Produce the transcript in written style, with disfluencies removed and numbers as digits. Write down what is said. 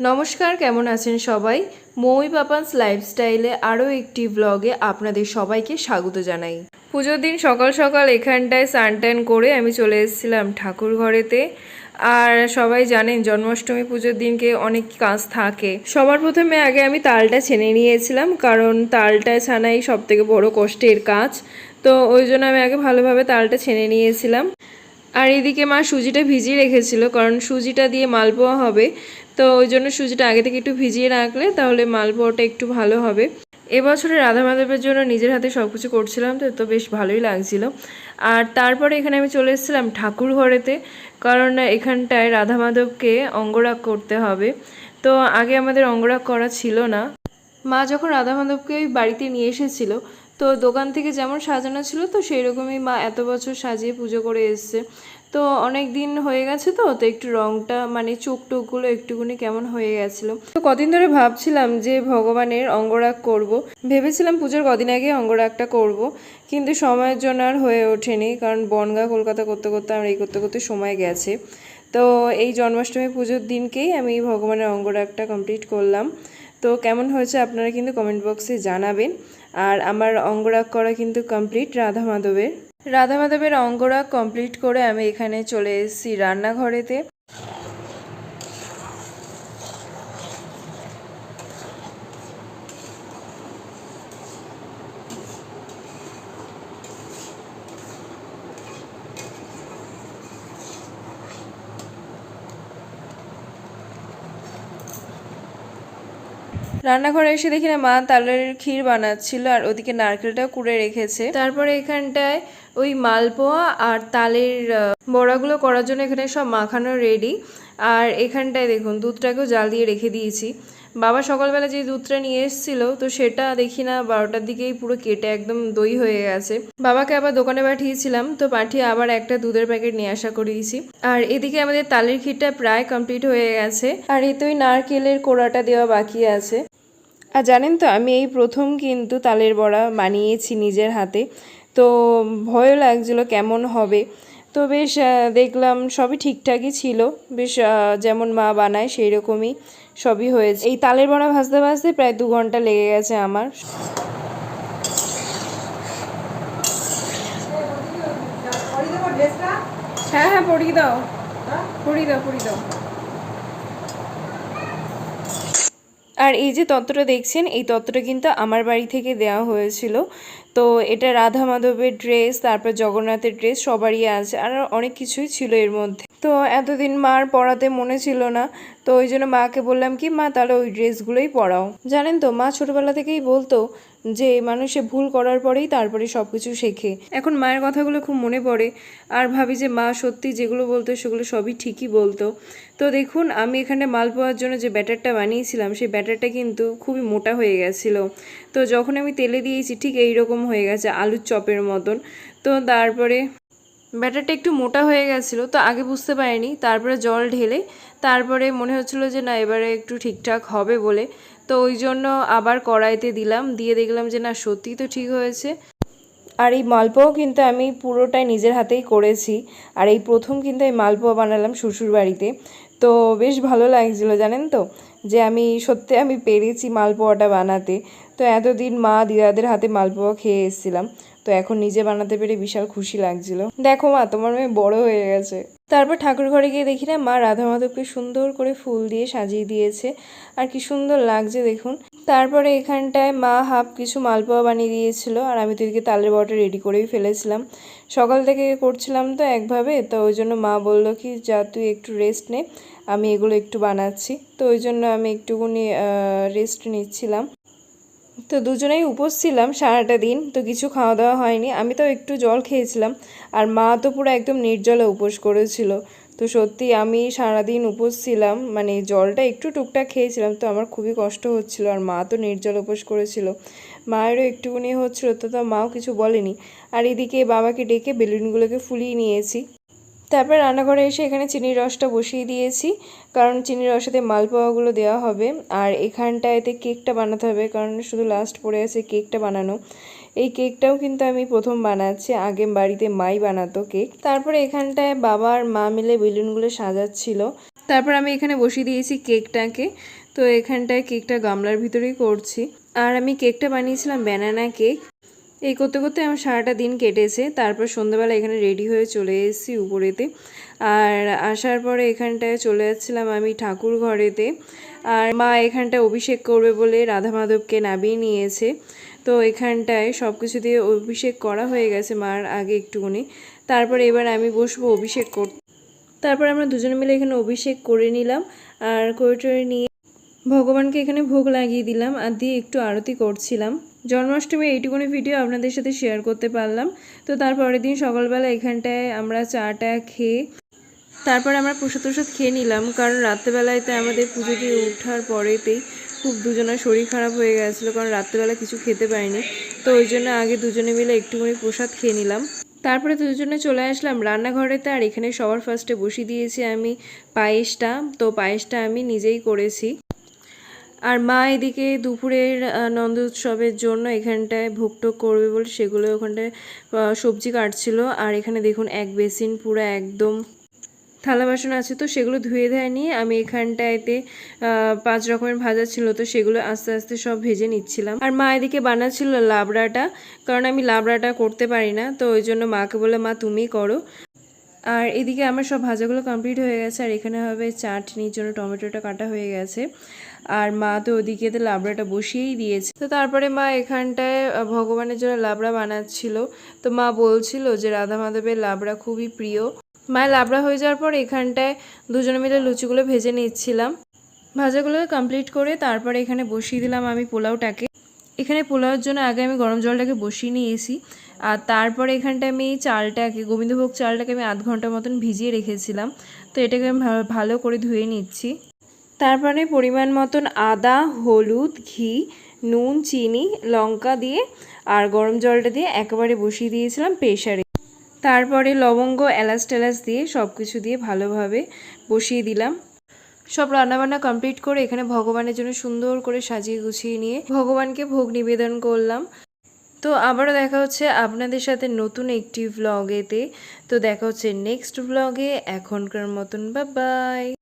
নমস্কার, কেমন আছেন সবাই? মৌই পাপান্স লাইফস্টাইলে আরও একটি ব্লগে আপনাদের সবাইকে স্বাগত জানাই। পুজোর দিন সকাল সকাল এখানটায় স্নান করে আমি চলে এসেছিলাম ঠাকুর ঘরেতে। আর সবাই জানেন জন্মাষ্টমী পুজোর দিনকে অনেক কাজ থাকে। সবার প্রথমে আগে আমি তালটা ছেনে নিয়েছিলাম, কারণ তালটা ছানাই সব থেকে বড় কষ্টের কাজ। তো ওই জন্য আমি আগে ভালোভাবে তালটা ছেনে নিয়েছিলাম। আর এদিকে মা সুজিটা ভিজিয়ে রেখেছিল, কারণ সুজিটা দিয়ে মালপোয়া হবে। তো ওই জন্য সুজিটা আগে থেকে একটু ভিজিয়ে রাখলে তাহলে মালপোয়াটা একটু ভালো হবে। এবছরে রাধা মাধবের জন্য নিজের হাতে সব কিছু করছিলাম, তো বেশ ভালোই লাগছিল। আর তারপরে এখানে আমি চলে এসেছিলাম ঠাকুর ঘরেতে, কারণ এখানটায় রাধা মাধবকে অঙ্গরাগ করতে হবে। তো আগে আমাদের অঙ্গরাগ করা ছিল না। মা যখন রাধা মাধবকে ওই বাড়িতে নিয়ে এসেছিল, তো দোকান থেকে যেমন সাজানো ছিল তো সেই রকমই মা এত বছর সাজিয়ে পুজো করে এসছে। তো অনেক দিন হয়ে গেছে, তো একটু রংটা মানে চোখ টোকগুলো একটুখানি কেমন হয়ে গেছিলো। তো কদিন ধরে ভাবছিলাম যে ভগবানের অঙ্গরাগ করব। ভেবেছিলাম পুজোর কদিন আগে অঙ্গরাগটা করব, কিন্তু সময়ের জন্য আর হয়ে ওঠেনি, কারণ বনগাঁ কলকাতা করতে করতে আমার এই করতে করতে সময় গেছে। তো এই জন্মাষ্টমী পুজোর দিনকেই আমি ভগবানের অঙ্গরাগটা কমপ্লিট করলাম। তো কেমন হয়েছে আপনারা কিন্তু কমেন্ট বক্সে জানাবেন। আর আমার অঙ্গরাগ করা কিন্তু কমপ্লিট রাধা মাধবের অঙ্গরাগ কমপ্লিট করে আমি এখানে চলে এসেছি রান্নাঘরেতে। রান্নাঘরে এসে দেখি না মা তালের ক্ষীর বানাচ্ছিল, আর ওদিকে নারকেলটাও কুড়ে রেখেছে। তারপরে এখানটায় ওই মালপোয়া আর তালের বড়াগুলো করার জন্য এখানে সব মাখানো রেডি। আর এখানটায় দেখুন দুধটাকেও জাল দিয়ে রেখে দিয়েছি। বাবা সকালবেলা যে দুধটা নিয়ে এসেছিল, তো সেটা দেখি না 12টার দিকেই পুরো কেটে একদম দই হয়ে গেছে। বাবাকে আবার দোকানে পাঠিয়েছিলাম, তো পাঠিয়ে আবার একটা দুধের প্যাকেট নিয়ে আসা করিয়েছি। আর এদিকে আমাদের তালের ক্ষীরটা প্রায় কমপ্লিট হয়ে গেছে, আর এতেই নারকেলের কোড়াটা দেওয়া বাকি আছে। আর জানেন তো, আমি এই প্রথম কিন্তু তালের বড়া বানিয়েছি নিজের হাতে। তো ভয়ও লাগছিলো কেমন হবে। তো বেশ দেখলাম সবই ঠিকঠাকই ছিল, বেশ যেমন মা বানায় সেই রকমই সবই হয়েছে। এই তালের বড়া ভাজতে ভাজতে প্রায় 2 ঘন্টা লেগে গেছে আমার। হ্যাঁ হ্যাঁ, পরিয়ে দাও, পরিয়ে দাও। আর এই যে তত্ত্বটা দেখছেন, এই তত্ত্বটা কিন্তু আমার বাড়ি থেকে দেওয়া হয়েছিল। তো এটা রাধা মাধবের ড্রেস, তারপর জগন্নাথের ড্রেস সবারই আছে, আর অনেক কিছুই ছিল এর মধ্যে। তো এতদিন মার পরাতে মনে ছিল না, তো ওই জন্য মাকে বললাম কি মা তাহলে ওই ড্রেসগুলোই পরাও। জানেন তো, মা ছোটবেলা থেকেই বলতো যে মানুষে ভুল করার পরেই তারপরে সব কিছু শেখে। এখন মায়ের কথাগুলো খুব মনে পড়ে, আর ভাবি যে মা সত্যি যেগুলো বলতো সেগুলো সবই ঠিকই বলতো। তো দেখুন, আমি এখানে মালপোয়ার জন্য যে ব্যাটারটা বানিয়েছিলাম, সেই ব্যাটারটা কিন্তু খুবই মোটা হয়ে গেছিলো। তো যখন আমি তেলে দিয়েছি ঠিক এইরকম হয়ে গেছে, আলুর চপের মতন। তো তারপরে ব্যাটারটা একটু মোটা হয়ে গেছিলো, তো আগে বুঝতে পারিনি। তারপরে জল ঢেলে তারপরে মনে হচ্ছিলো যে না, এবারে একটু ঠিকঠাক হবে বলে। তো ওই জন্য আবার কড়াইতে দিলাম, দিয়ে দেখলাম যে না, সত্যিই তো ঠিক হয়েছে। আর এই মালপোয়াও কিন্তু আমি পুরোটাই নিজের হাতেই করেছি। আর এই প্রথম কিন্তু এই মালপোয়া বানালাম শ্বশুর বাড়িতে। তো বেশ ভালো লাগছিলো জানেন তো, যে আমি পেরেছি মালপোয়াটা বানাতে। তো এতদিন মা দিদাদের হাতে মালপোয়া খেয়ে এসেছিলাম, তো এখন নিজে বানাতে পেরে বিশাল খুশি লাগছিল। দেখো মা, তোমার মেয়ে বড় হয়ে গেছে। তারপর ঠাকুর ঘরে গিয়ে দেখি না মা রাধা মাধবকে সুন্দর করে ফুল দিয়ে সাজিয়ে দিয়েছে, আর কি সুন্দর লাগছে দেখুন। তারপরে এখানটায় মা হাফ কিছু মালপোয়া বানিয়ে দিয়েছিল, আর আমি তো এদিকে তালের বড়াটা রেডি করেই ফেলেছিলাম। সকাল থেকে করছিলাম তো একভাবে, তো ওই জন্য মা বললো কি যা তুই একটু রেস্ট নে, আমি এগুলো একটু বানাচ্ছি। তো ওই জন্য আমি একটুখানি রেস্ট নিচ্ছিলাম। তো দুজনেই উপোস ছিলাম সারাটা দিন, তো কিছু খাওয়া দাওয়া হয়নি। আমি তো একটু জল খেয়েছিলাম, আর মা তো পুরো একদম নির্জলে উপোস করেছিল। তো সত্যি আমি সারাদিন উপোস ছিলাম, মানে জলটা একটু টুকটাক খেয়েছিলাম, তো আমার খুবই কষ্ট হচ্ছিল। আর মা তো নির্জল উপোস করেছিল, মায়েরও একটুখানি হচ্ছিলো, তো মাও কিছু বলেনি। আর এদিকে বাবাকে ডেকে বেলুনগুলোকে ফুলিয়ে নিয়েছি। তারপর রান্নাঘরে এসে এখানে চিনির রসটা বসিয়ে দিয়েছি, কারণ চিনির রসেতে মালপোয়াগুলো দেওয়া হবে। আর এখানটাতে কেকটা বানাতে হবে, কারণ শুধু লাস্ট পড়ে আছে কেকটা বানানো। এই কেকটাও কিন্তু আমি প্রথম বানাচ্ছি, আগে বাড়িতে মাই বানাতো কেক। তারপরে এখানটায় বাবা আর মা মিলে বেলুনগুলো সাজাচ্ছিল। তারপর আমি এখানে বসিয়ে দিয়েছি কেকটাকে। তো এখানটায় কেকটা গামলার ভিতরেই করছি। আর আমি কেকটা বানিয়েছিলাম ব্যানানা কেক। এই করতে করতে আমার সারাটা দিন কেটেছে। তারপর সন্ধ্যাবেলা এখানে রেডি হয়ে চলে এসেছি উপরেতে। আর আসার পরে এখানটায় চলে যাচ্ছিলাম আমি ঠাকুর ঘরেতে। আর মা এখানটায় অভিষেক করবে বলে রাধা মাধবকে নামিয়ে নিয়েছে। তো এখানটায় সব কিছু দিয়ে অভিষেক করা হয়ে গেছে মার আগে একটুখানি। তারপর এবার আমি বসবো অভিষেক করতে। তারপর আমরা দুজনে মিলে এখানে অভিষেক করে নিলাম। আর করে নিয়ে ভগবানকে এখানে ভোগ লাগিয়ে দিলাম আর দিয়ে একটু আরতি করছিলাম। জন্মাষ্টমী এইটুকুনি ভিডিও আপনাদের সাথে শেয়ার করতে পারলাম। তো তারপরের দিন সকালবেলা এখানটায় আমরা চাটা খেয়ে তারপর আমরা প্রসাদ খেয়ে নিলাম, কারণ রাত্রেবেলাতে আমাদের পুজো দিয়ে ওঠার পরেতেই খুব দুজনের শরীর খারাপ হয়ে গেছিলো, কারণ রাত্রেবেলা কিছু খেতে পারিনি। তো ওই জন্য আগে দুজনে মিলে একটুখানি প্রসাদ খেয়ে নিলাম। তারপরে দুজনে চলে আসলাম রান্নাঘরেতে। আর এখানে সবার ফার্স্টে বসিয়ে দিয়েছি আমি পায়েসটা। তো পায়েসটা আমি নিজেই করেছি। আর মা এদিকে দুপুরের নন্দ উৎসবের জন্য এখানটায় ভোগটোগ করবে বলে সেগুলো ওখানটায় সবজি কাটছিল। আর এখানে দেখুন এক বেসিন পুরো একদম থালা বাসন আছে, তো সেগুলো ধুয়ে নিয়ে আমি এখানটায়তে 5 রকমের ভাজা ছিল, তো সেগুলো আস্তে আস্তে সব ভেজে নিচ্ছিলাম। আর মা এদিকে বানাচ্ছিল লাবড়াটা, কারণ আমি লাবড়াটা করতে পারি না, তো ওই জন্য মাকে বলে মা তুমি করো। আর এদিকে আমার সব ভাজাগুলো কমপ্লিট হয়ে গেছে। আর এখানে হবে চাটনির জন্য টমেটোটা কাটা হয়ে গেছে। আর মা তো ওদিকে তো লাবড়াটা বসিয়েই দিয়েছে। তো তারপরে মা এখানটায় ভগবানের জন্য লাবড়া বানাচ্ছিল। তো মা বলছিল যে রাধা মাধবের লাবড়া খুবই প্রিয়। মায়ের লাবড়া হয়ে যাওয়ার পর এখানটায় দুজনে মিলে লুচিগুলো ভেজে নিচ্ছিলাম। ভাজাগুলো কমপ্লিট করে তারপরে এখানে বসিয়ে দিলাম আমি পোলাওটাকে। এখানে পোলাওর জন্য আগে আমি গরম জলটাকে বসিয়ে নিয়েছি। আর তারপরে এখানটায় আমি চালটাকে, গোবিন্দভোগ চালটাকে আমি 1/2 ঘন্টা মতন ভিজিয়ে রেখেছিলাম। তো এটাকে আমি ভালো করে ধুয়ে নিচ্ছি। তারপরে পরিমাণ মতন আদা, হলুদ, ঘি, নুন, চিনি, লঙ্কা দিয়ে আর গরম জলটা দিয়ে একেবারে বসিয়ে দিয়েছিলাম প্রেসারে। তারপরে লবঙ্গ, এলাচ টেলাচ দিয়ে সব কিছু দিয়ে ভালোভাবে বসিয়ে দিলাম। সব রান্নাবান্না কমপ্লিট করে এখানে ভগবানের জন্য সুন্দর করে সাজিয়ে গুছিয়ে নিয়ে ভগবানকে ভোগ নিবেদন করলাম। তো আবারও দেখা হচ্ছে আপনাদের সাথে নতুন একটি ভ্লগেতে। তো দেখা হচ্ছে নেক্সট ভ্লগে। এখনকার মতন বাই বাই।